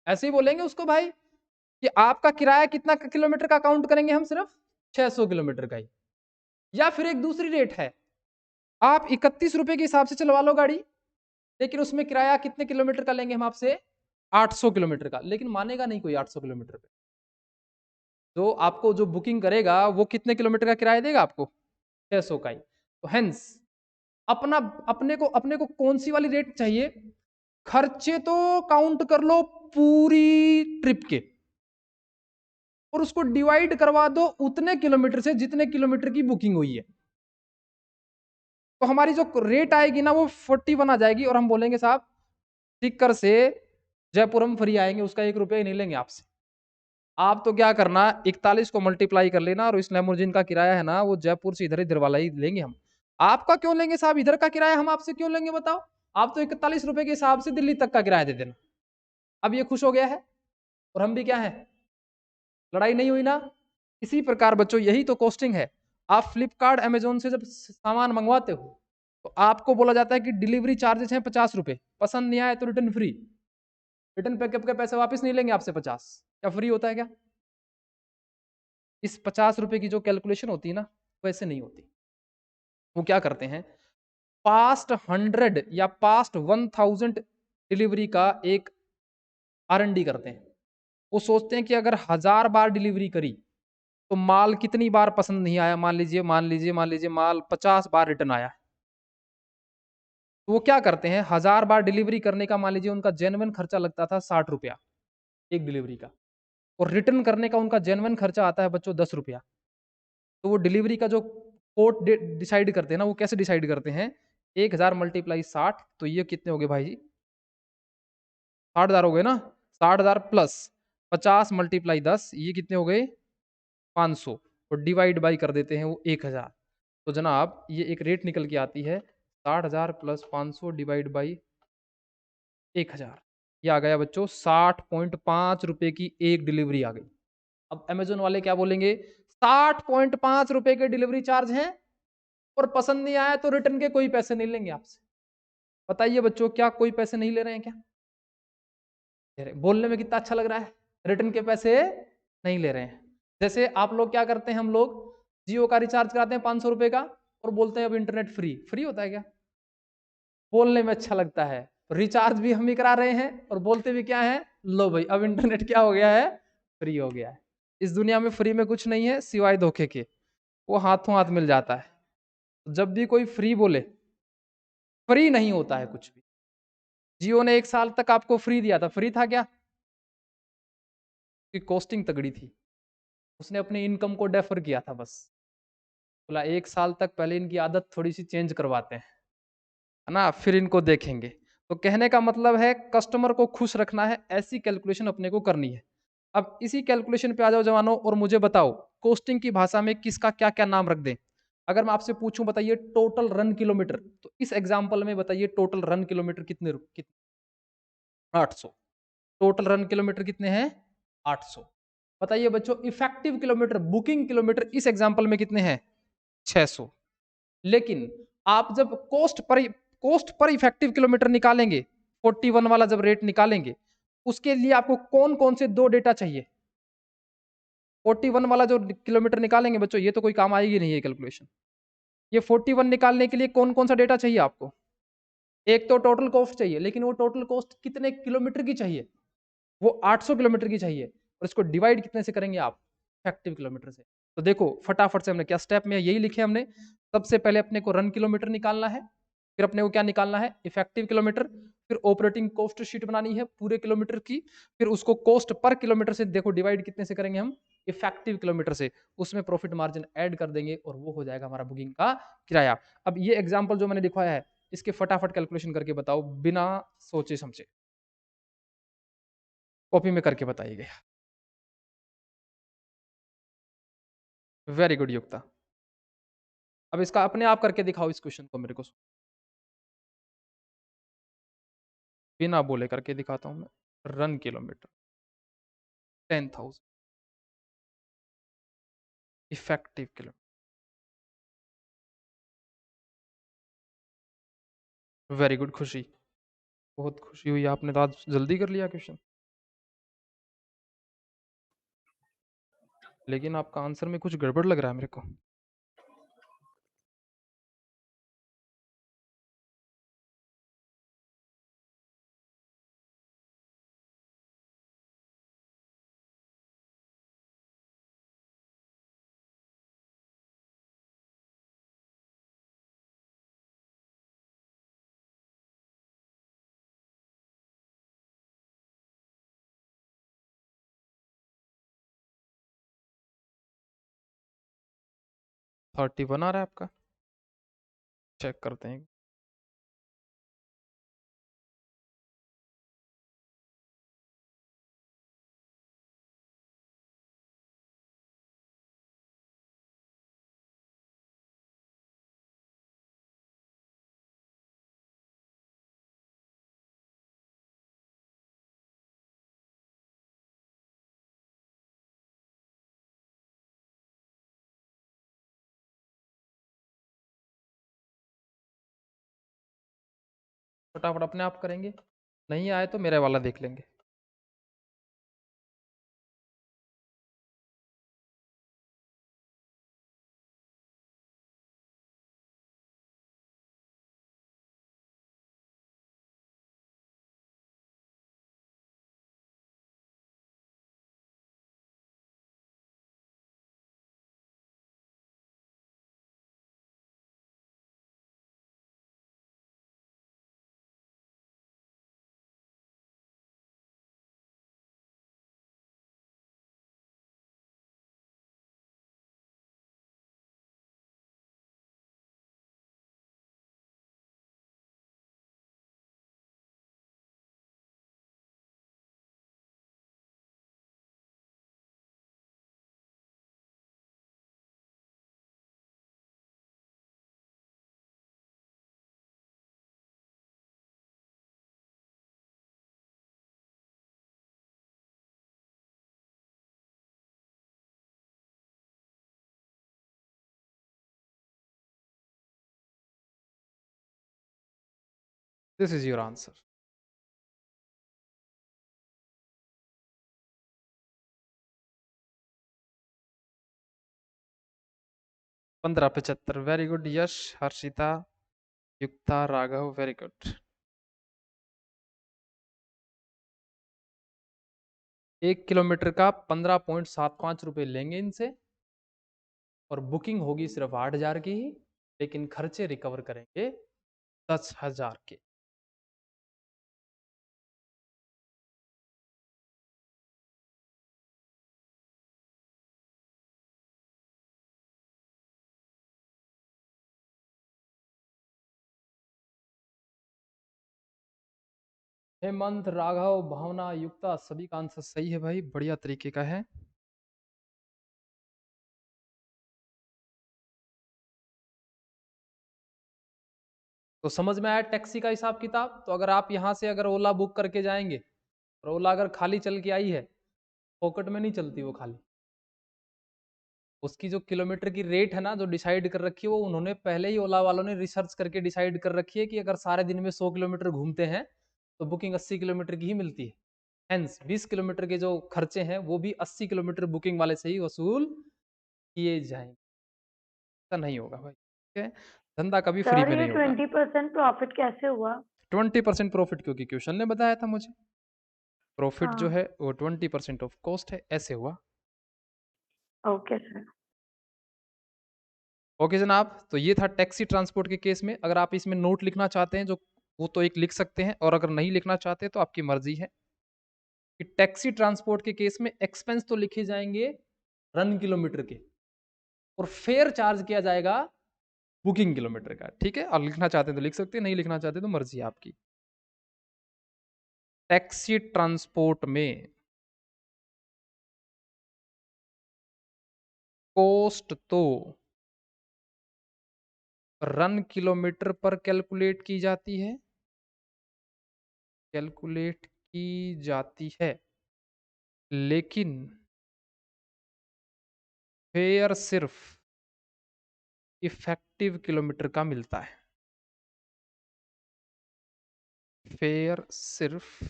ऐसे ही बोलेंगे उसको भाई कि आपका किराया कितना किलोमीटर का काउंट करेंगे हम? सिर्फ 600 किलोमीटर का ही। या फिर एक दूसरी रेट है, आप 31 रुपए के हिसाब से चलवा लो गाड़ी, लेकिन उसमें किराया कितने किलोमीटर का लेंगे हम आपसे? 800 किलोमीटर का। लेकिन मानेगा नहीं कोई 800 किलोमीटर पे। जो आपको जो बुकिंग करेगा वो कितने किलोमीटर का किराया देगा आपको? 600 का ही। तो हेंस अपना अपने को कौन सी वाली रेट चाहिए? खर्चे तो काउंट कर लो पूरी ट्रिप के, और उसको डिवाइड करवा दो उतने किलोमीटर से जितने किलोमीटर की बुकिंग हुई है। तो हमारी जो रेट आएगी ना वो 41 आ जाएगी, और हम बोलेंगे साहब टिक्कर से जयपुर हम फ्री आएंगे, उसका 1 रुपया ही नहीं लेंगे आपसे। आप तो क्या करना, 41 को मल्टीप्लाई कर लेना, और इस लैम्बोर्गिनी का किराया है ना वो जयपुर से इधर इधर वाला ही लेंगे हम। आपका क्यों लेंगे साहब? इधर का किराया हम आपसे क्यों लेंगे बताओ? आप तो 41 रुपए के हिसाब से दिल्ली तक का किराया दे देना। अब ये खुश हो गया है, और हम भी क्या है, लड़ाई नहीं हुई ना। इसी प्रकार बच्चों यही तो कॉस्टिंग है। आप फ्लिपकार्ट अमेजोन से जब सामान मंगवाते हो तो आपको बोला जाता है कि डिलीवरी चार्जेस हैं 50 रुपए, पसंद नहीं आए तो रिटर्न फ्री। रिटर्न पैकअप के पैसे वापस नहीं लेंगे आपसे 50। क्या फ्री होता है क्या? इस 50 रुपए की जो कैलकुलेशन होती है ना वैसे नहीं होती। वो क्या करते हैं, पास्ट 100 या पास्ट 1000 डिलीवरी का एक R&D करते हैं। वो सोचते हैं कि अगर 1000 बार डिलीवरी करी तो माल कितनी बार पसंद नहीं आया। मान लीजिए माल 50 बार रिटर्न आया, तो वो क्या करते हैं 1000 बार डिलीवरी करने का मान लीजिए उनका जेन्युइन खर्चा लगता था 60 रुपया एक डिलीवरी का, और रिटर्न करने का उनका जेन्युइन खर्चा आता है बच्चों 10 रुपया। तो वो डिलीवरी का जो कोट डिसाइड करते हैं ना वो कैसे डिसाइड करते हैं, 1000 मल्टीप्लाई 60, तो ये कितने हो गए भाई जी? 60,000 हो गए ना। 60,000 प्लस 50 मल्टीप्लाई 10, ये कितने हो गए? 500, और डिवाइड बाई कर देते हैं वो 1000। तो जनाब ये एक रेट निकल के आती है 60,000 प्लस 500 डिवाइड बाई 1000। ये आ गया बच्चों 60.5 रुपए की एक डिलीवरी आ गई। अब अमेजोन वाले क्या बोलेंगे, 60.5 रुपए के डिलीवरी चार्ज हैं, और पसंद नहीं आया तो रिटर्न के कोई पैसे नहीं लेंगे आपसे। बताइए बच्चों क्या कोई पैसे नहीं ले रहे हैं क्या? बोलने में कितना अच्छा लग रहा है, रिटर्न के पैसे नहीं ले रहे हैं। जैसे आप लोग क्या करते हैं, हम लोग जियो का रिचार्ज कराते हैं 500 रुपए का, और बोलते हैं अब इंटरनेट फ्री। फ्री होता है क्या? बोलने में अच्छा लगता है, रिचार्ज भी हम ही करा रहे हैं और बोलते भी क्या है, लो भाई अब इंटरनेट क्या हो गया है, फ्री हो गया है। इस दुनिया में फ्री में कुछ नहीं है सिवाय धोखे के, वो हाथों हाथ मिल जाता है। जब भी कोई फ्री बोले, फ्री नहीं होता है कुछ भी। जियो ने 1 साल तक आपको फ्री दिया था, फ्री था क्या? कि कॉस्टिंग तगड़ी थी, उसने अपनी इनकम को डेफर किया था बस। बोला 1 साल तक पहले इनकी आदत थोड़ी सी चेंज करवाते हैं, है ना, फिर इनको देखेंगे। तो कहने का मतलब है कस्टमर को खुश रखना है, ऐसी कैलकुलेशन अपने को करनी है। अब इसी कैलकुलेशन पे आ जाओ जवानों, और मुझे बताओ कॉस्टिंग की भाषा में किसका क्या क्या नाम रख दें। अगर मैं आपसे पूछूं बताइए टोटल रन किलोमीटर, तो इस एग्जांपल में बताइए टोटल रन किलोमीटर कितने? 800। टोटल रन किलोमीटर कितने हैं? 800। बताइए बच्चों इफेक्टिव किलोमीटर, बुकिंग किलोमीटर इस एग्जांपल में कितने हैं? 600। लेकिन आप जब कोस्ट पर इफेक्टिव किलोमीटर निकालेंगे, 41 वाला जब रेट निकालेंगे, उसके लिए आपको कौन कौन से दो डेटा चाहिए? 41 वाला जो किलोमीटर निकालेंगे बच्चों, ये तो कोई काम आएगी नहीं है कैलकुलेशन। ये 41 निकालने के लिए कौन कौन सा डेटा चाहिए आपको? एक तो टोटल कॉस्ट चाहिए, लेकिन वो टोटल कॉस्ट कितने किलोमीटर की चाहिए? वो 800 किलोमीटर की चाहिए, और इसको डिवाइड कितने से करेंगे आप? इफेक्टिव किलोमीटर से। तो देखो फटाफट से हमने क्या स्टेप में यही लिखे हमने। सबसे पहले अपने को रन किलोमीटर निकालना है, फिर अपने को क्या निकालना है? Effective kilometre. फिर ऑपरेटिंग कॉस्ट शीट बनानी है पूरे किलोमीटर की, फिर उसको कॉस्ट पर किलोमीटर से देखो डिवाइड कितने से करेंगे हम? इफेक्टिव किलोमीटर से। उसमें प्रॉफिट मार्जिन ऐड कर देंगे और वो हो जाएगा हमारा बुकिंग का किराया। अब ये एग्जाम्पल जो मैंने दिखाया है, इसके फटाफट कैलकुलेशन करके बताओ बिना सोचे समझे, कॉपी में करके बताइए। वेरी गुड युक्ता। अब इसका अपने आप करके दिखाओ इस क्वेश्चन को मेरे को, बिना बोले करके दिखाता हूं मैं। Run kilometre 10,000, effective kilometre. Very good खुशी, बहुत खुशी हुई, आपने तो आज जल्दी कर लिया क्वेश्चन। लेकिन आपका आंसर में कुछ गड़बड़ लग रहा है मेरे को। थर्टी वन आ रहा है आपका, चेक करते हैं। फटाफट अपने आप करेंगे, नहीं आए तो मेरे वाला देख लेंगे। This is your answer. 1575, very good Yash, Harshita, Yukta, Raghav, very good. 1 kilometre का 15.75 रुपये लेंगे इनसे, और बुकिंग होगी सिर्फ 8,000 की ही, लेकिन खर्चे रिकवर करेंगे 10,000 के। हेमंत, राघव, भावना, युक्ता, सभी का आंसर सही है भाई, बढ़िया तरीके का है। तो समझ में आया टैक्सी का हिसाब किताब? तो अगर आप यहाँ से अगर ओला बुक करके जाएंगे, और ओला अगर खाली चल के आई है, पॉकेट में नहीं चलती वो खाली। उसकी जो किलोमीटर की रेट है ना, जो डिसाइड कर रखी है, वो उन्होंने पहले ही ओला वालों ने रिसर्च करके डिसाइड कर रखी है कि अगर सारे दिन में 100 किलोमीटर घूमते हैं तो बुकिंग 80 किलोमीटर की ही मिलती है। हेंस 20 किलोमीटर के जो खर्चे हैं वो भी 80 किलोमीटर बुकिंग वाले से ही वसूल किए जाएंगे। ऐसा नहीं होगा भाई। है, धंधा कभी फ्री सर में ये नहीं होगा। 20% प्रॉफिट कैसे हुआ? 20% प्रॉफिट, क्योंकि क्वेश्चन ने बताया था मुझे, प्रॉफिट जो हाँ। है वो 20% ऑफ कॉस्ट है, ऐसे हुआ। Okay sir. ओके जनाब, तो ये था टैक्सी ट्रांसपोर्ट के केस में। अगर आप इसमें नोट लिखना चाहते हैं जो, वो तो एक लिख सकते हैं, और अगर नहीं लिखना चाहते तो आपकी मर्जी है। कि टैक्सी ट्रांसपोर्ट के केस में एक्सपेंस तो लिखे जाएंगे रन किलोमीटर के, और फेयर चार्ज किया जाएगा बुकिंग किलोमीटर का, ठीक है। और लिखना चाहते हैं तो लिख सकते हैं, नहीं लिखना चाहते तो मर्जी है आपकी। टैक्सी ट्रांसपोर्ट में कॉस्ट तो रन किलोमीटर पर कैलकुलेट की जाती है, कैलकुलेट की जाती है, लेकिन फेयर सिर्फ इफेक्टिव किलोमीटर का मिलता है। फेयर सिर्फ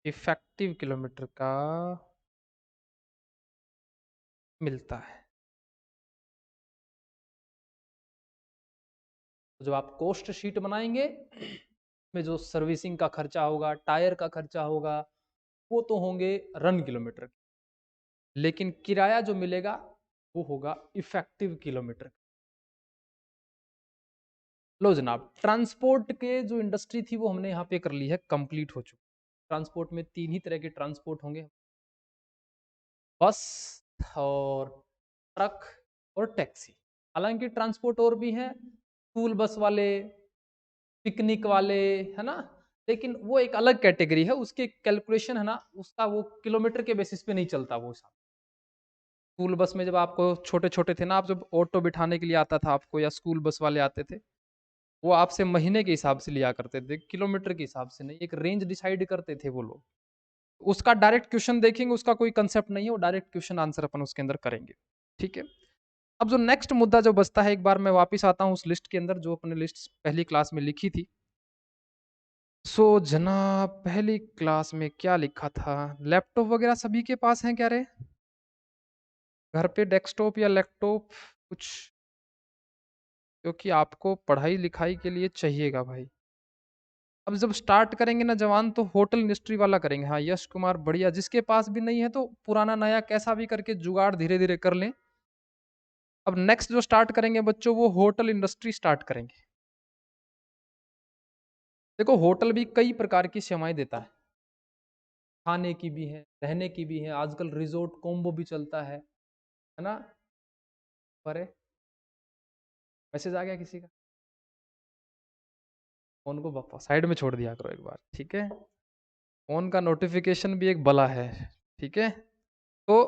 इफेक्टिव किलोमीटर का मिलता है। तो जब आप कॉस्ट शीट बनाएंगे, में जो सर्विसिंग का खर्चा होगा, टायर का खर्चा होगा, वो तो होंगे रन किलोमीटर, लेकिन किराया जो मिलेगा वो होगा इफेक्टिव किलोमीटर। लो जनाब, ट्रांसपोर्ट के जो इंडस्ट्री थी वो हमने यहाँ पे कर ली है, कंप्लीट हो चुकी। ट्रांसपोर्ट में तीन ही तरह के ट्रांसपोर्ट होंगे, बस और ट्रक और टैक्सी। हालांकि ट्रांसपोर्ट और भी हैं, स्कूल बस वाले, पिकनिक वाले, है ना, लेकिन वो एक अलग कैटेगरी है, उसके कैलकुलेशन है ना, उसका वो किलोमीटर के बेसिस पे नहीं चलता वो हिसाब। स्कूल बस में जब आपको छोटे छोटे थे ना, आप जब ऑटो बिठाने के लिए आता था आपको, या स्कूल बस वाले आते थे, वो आपसे महीने के हिसाब से लिया करते थे, किलोमीटर के हिसाब से नहीं, एक रेंज डिसाइड करते थे वो लोग। उसका डायरेक्ट क्वेश्चन देखेंगे, उसका कोई कंसेप्ट नहीं है, वो डायरेक्ट क्वेश्चन आंसर अपन उसके अंदर करेंगे, ठीक है। अब जो नेक्स्ट मुद्दा जो बचता है, एक बार मैं वापस आता हूँ उस लिस्ट के अंदर जो अपने लिस्ट पहली क्लास में लिखी थी। सो जनाब, पहली क्लास में क्या लिखा था? लैपटॉप वगैरह सभी के पास हैं क्या रे? घर पे डेस्कटॉप या लैपटॉप कुछ, क्योंकि आपको पढ़ाई लिखाई के लिए चाहिएगा भाई। अब जब स्टार्ट करेंगे ना जवान, तो होटल इंडस्ट्री वाला करेंगे। हाँ, यश कुमार बढ़िया। जिसके पास भी नहीं है तो पुराना नया कैसा भी करके जुगाड़ धीरे धीरे कर लें। अब नेक्स्ट जो स्टार्ट करेंगे बच्चों, वो होटल इंडस्ट्री स्टार्ट करेंगे। देखो, होटल भी कई प्रकार की सेवाएं देता है, खाने की भी है, रहने की भी है, आजकल रिजोर्ट कॉम्बो भी चलता है ना। पर मैसेज आ गया किसी का? फोन को साइड में छोड़ दिया करो एक बार, ठीक है। फोन का नोटिफिकेशन भी एक बला है, ठीक है। तो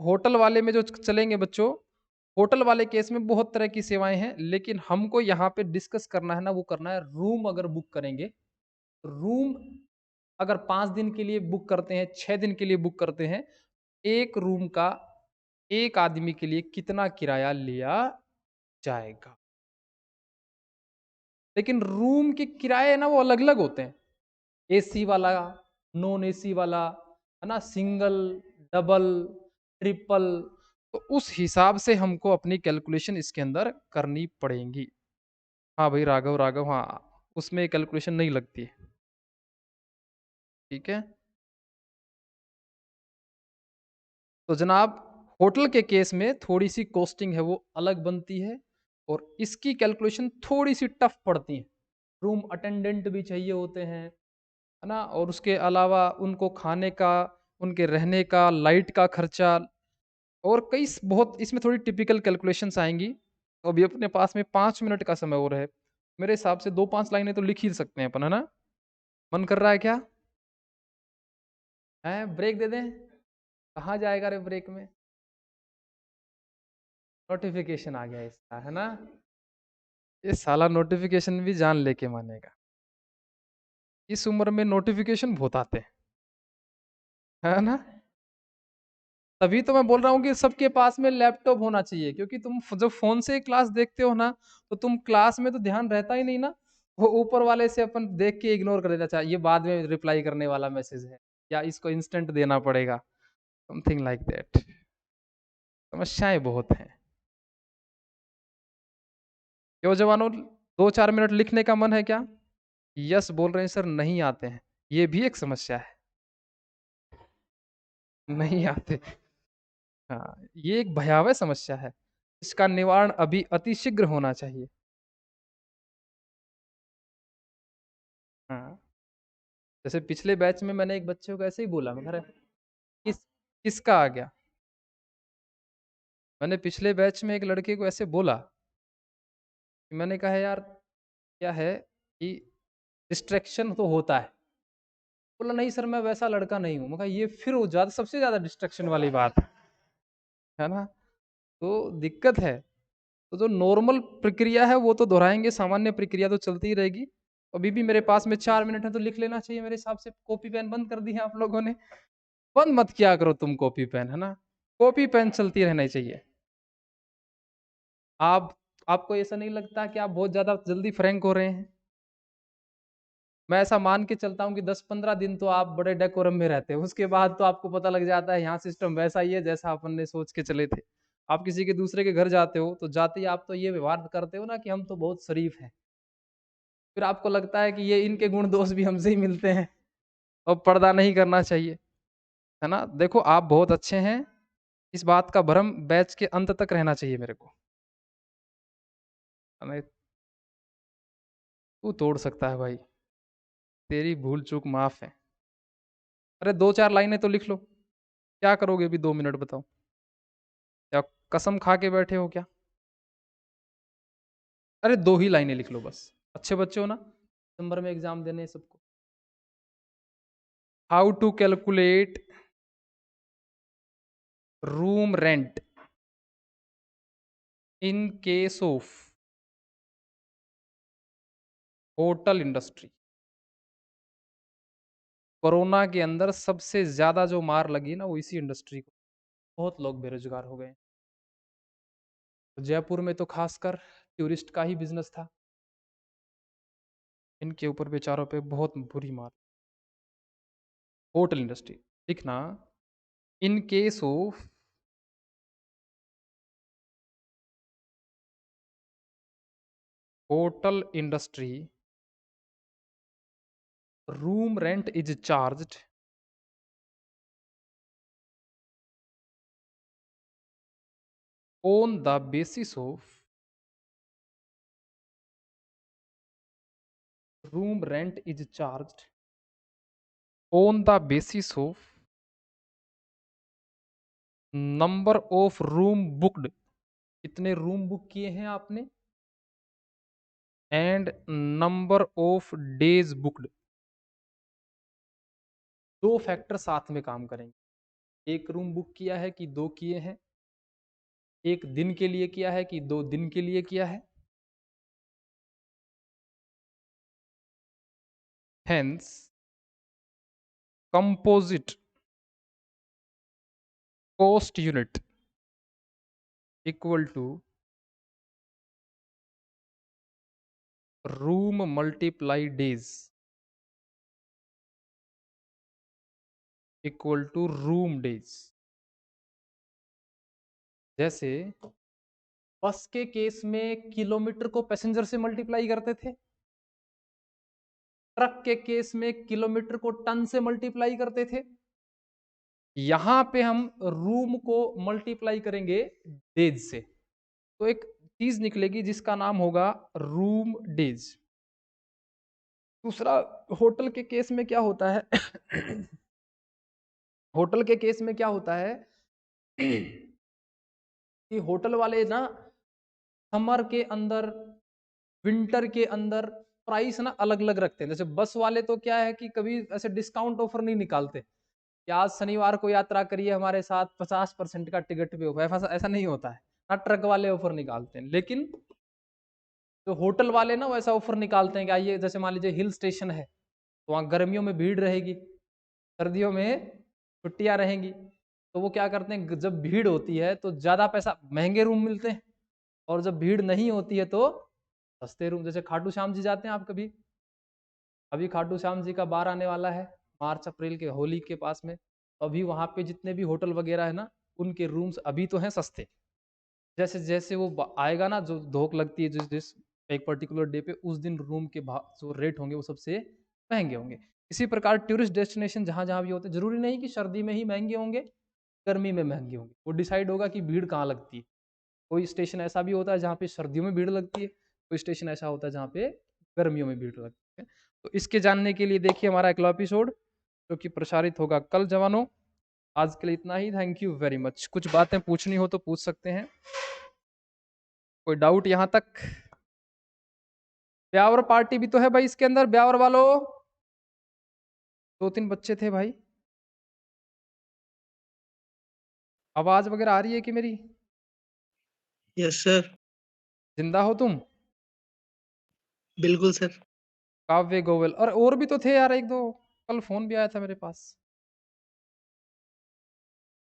होटल वाले में जो चलेंगे बच्चों, होटल वाले केस में बहुत तरह की सेवाएं हैं, लेकिन हमको यहाँ पे डिस्कस करना है ना, वो करना है रूम अगर बुक करेंगे, रूम अगर 5 दिन के लिए बुक करते हैं, 6 दिन के लिए बुक करते हैं, एक रूम का एक आदमी के लिए कितना किराया लिया जाएगा। लेकिन रूम के किराए ना वो अलग अलग होते हैं, एसी वाला, नॉन एसी वाला, है ना, सिंगल, डबल, ट्रिपल। तो उस हिसाब से हमको अपनी कैलकुलेशन इसके अंदर करनी पड़ेगी। हाँ भाई, राघव राघव, हाँ, उसमें कैलकुलेशन नहीं लगती है, ठीक है। तो जनाब, होटल के केस में थोड़ी सी कॉस्टिंग है वो अलग बनती है, और इसकी कैलकुलेशन थोड़ी सी टफ पड़ती है। रूम अटेंडेंट भी चाहिए होते हैं, है ना, और उसके अलावा उनको खाने का, उनके रहने का, लाइट का खर्चा, और कई बहुत इसमें थोड़ी टिपिकल कैलकुलेशंस आएंगी। तो अभी अपने पास में 5 मिनट का समय और है, मेरे हिसाब से 2-5 लाइनें तो लिख ही सकते हैं अपन, है ना। मन कर रहा है क्या? है, ब्रेक दे दें? कहाँ जाएगा रे ब्रेक में? नोटिफिकेशन आ गया इसका, है ना। ये साला नोटिफिकेशन भी जान लेके मानेगा। इस उम्र में नोटिफिकेशन बहुत आते हैं, है ना। तभी तो मैं बोल रहा हूँ कि सबके पास में लैपटॉप होना चाहिए, क्योंकि तुम जब फोन से क्लास देखते हो ना, तो तुम क्लास में तो ध्यान रहता ही नहीं ना। वो ऊपर वाले से अपन देख के इग्नोर कर देता, अच्छा ये बाद में रिप्लाई करने वाला मैसेज है, या इसको इंस्टेंट देना पड़ेगा, समथिंग लाइक दैट। समस्याएं बहुत हैं। क्यों जवानों, 2-4 मिनट लिखने का मन है क्या? यस बोल रहे हैं सर, नहीं आते हैं। ये भी एक समस्या है, नहीं आते। हाँ, ये एक भयावह समस्या है। इसका निवारण अभी अतिशीघ्र होना चाहिए। हाँ, जैसे पिछले बैच में मैंने एक बच्चे को ऐसे ही बोला, मैं कह रहा किस किसका आ गया? मैंने पिछले बैच में एक लड़के को ऐसे बोला, कि मैंने कहा यार क्या है कि डिस्ट्रैक्शन तो होता है। बोला नहीं सर मैं वैसा लड़का नहीं हूँ। मैं कहा ये फिर वो ज़्यादा सबसे ज़्यादा डिस्ट्रैक्शन वाली बात है ना? तो दिक्कत है। तो जो नॉर्मल प्रक्रिया है वो तो दोहराएँगे, सामान्य प्रक्रिया तो चलती ही रहेगी। अभी भी मेरे पास में 4 मिनट है तो लिख लेना चाहिए मेरे हिसाब से। कॉपी पेन बंद कर दी है आप लोगों ने। बंद मत किया करो तुम कॉपी पेन, है ना? कॉपी पेन चलती रहनी चाहिए। आप आपको ऐसा नहीं लगता कि आप बहुत ज़्यादा जल्दी फ्रैंक हो रहे हैं? मैं ऐसा मान के चलता हूँ कि 10-15 दिन तो आप बड़े डेकोरम में रहते हो। उसके बाद तो आपको पता लग जाता है यहाँ सिस्टम वैसा ही है जैसा अपन ने सोच के चले थे। आप किसी के दूसरे के घर जाते हो तो जाते ही आप तो ये व्यवहार करते हो ना कि हम तो बहुत शरीफ हैं। फिर आपको लगता है कि ये इनके गुण दोष भी हमसे ही मिलते हैं और पर्दा नहीं करना चाहिए, है ना? देखो आप बहुत अच्छे हैं, इस बात का भ्रम बैच के अंत तक रहना चाहिए मेरे को। हमें तू तोड़ सकता है भाई, तेरी भूल चूक माफ़ है। अरे 2-4 लाइनें तो लिख लो, क्या करोगे अभी 2 मिनट बताओ? क्या कसम खा के बैठे हो क्या? अरे 2 ही लाइनें लिख लो बस, अच्छे बच्चे हो ना? दिसंबर में एग्ज़ाम देने हैं सबको। How to calculate room rent in case of hotel industry. Corona के अंदर सबसे ज़्यादा जो मार लगी ना वो इसी इंडस्ट्री को, बहुत लोग बेरोज़गार हो गए। जयपुर में तो ख़ासकर टूरिस्ट का ही बिज़नेस था, इनके ऊपर बेचारों पे बहुत बुरी मार। होटल इंडस्ट्री लिखना, इन case of hotel industry room rent is charged on the basis of room rent is charged on the basis of number of room booked, कितने रूम बुक किए हैं आपने, and number of days booked. दो फैक्टर साथ में काम करेंगे, एक रूम बुक किया है कि दो किए हैं, एक दिन के लिए किया है कि 2 दिन के लिए किया है। Hence composite cost unit equal to room multiply days equal to room days. जैसे बस के केस में किलोमीटर को पैसेंजर से मल्टीप्लाई करते थे, ट्रक के केस में किलोमीटर को टन से मल्टीप्लाई करते थे। यहां पे हम रूम को मल्टीप्लाई करेंगे डेज से, तो एक चीज निकलेगी जिसका नाम होगा रूम डेज। दूसरा, होटल के केस में क्या होता है होटल के केस में क्या होता है कि होटल वाले ना समर के अंदर, विंटर के अंदर प्राइस ना अलग अलग रखते हैं। जैसे बस वाले तो क्या है कि कभी ऐसे डिस्काउंट ऑफर नहीं निकालते कि आज शनिवार को यात्रा करिए हमारे साथ 50% का टिकट पे होगा, ऐसा ऐसा नहीं होता है ना। ट्रक वाले ऑफर निकालते हैं, लेकिन जो होटल वाले ना वैसा ऑफर निकालते हैं कि आइए, जैसे मान लीजिए हिल स्टेशन है तो वहाँ गर्मियों में भीड़ रहेगी, सर्दियों में छुट्टियां रहेंगी, तो वो क्या करते हैं जब भीड़ होती है तो ज़्यादा पैसा महंगे रूम मिलते हैं, और जब भीड़ नहीं होती है तो सस्ते रूम। जैसे खाटू श्याम जी जाते हैं आप कभी? अभी खाटू श्याम जी का बार आने वाला है, मार्च अप्रैल के होली के पास में। तो अभी वहाँ पे जितने भी होटल वगैरह है ना, उनके रूम्स अभी तो हैं सस्ते। जैसे जैसे वो आएगा ना, जो धोख लगती है जिस जिस एक पर्टिकुलर डे पे उस दिन रूम के जो रेट होंगे वो सबसे महंगे होंगे। इसी प्रकार टूरिस्ट डेस्टिनेशन जहाँ-जहाँ भी होते हैं, ज़रूरी नहीं कि सर्दी में ही महँगे होंगे, गर्मी में महँगे होंगे। वो डिसाइड होगा कि भीड़ कहाँ लगती है। कोई स्टेशन ऐसा भी होता है जहाँ पे सर्दियों में भीड़ लगती है, कोई स्टेशन ऐसा होता है जहाँ पे गर्मियों में भीड़ लगती है। तो इसके जानने के लिए देखिए हमारा अगला एपिसोड जो कि प्रसारित होगा कल जवानों। आज के लिए इतना ही, थैंक यू वेरी मच। कुछ बातें पूछनी हो तो पूछ सकते हैं। कोई डाउट यहाँ तक? ब्यावर पार्टी भी तो है भाई इसके अंदर, ब्यावर वालों। 2-3 बच्चे थे भाई। आवाज़ वगैरह आ रही है कि मेरी? Yes sir. ज़िंदा हो तुम? बिल्कुल सर। काव्य, गोविल और भी तो थे यार 1-2, कल फ़ोन भी आया था मेरे पास।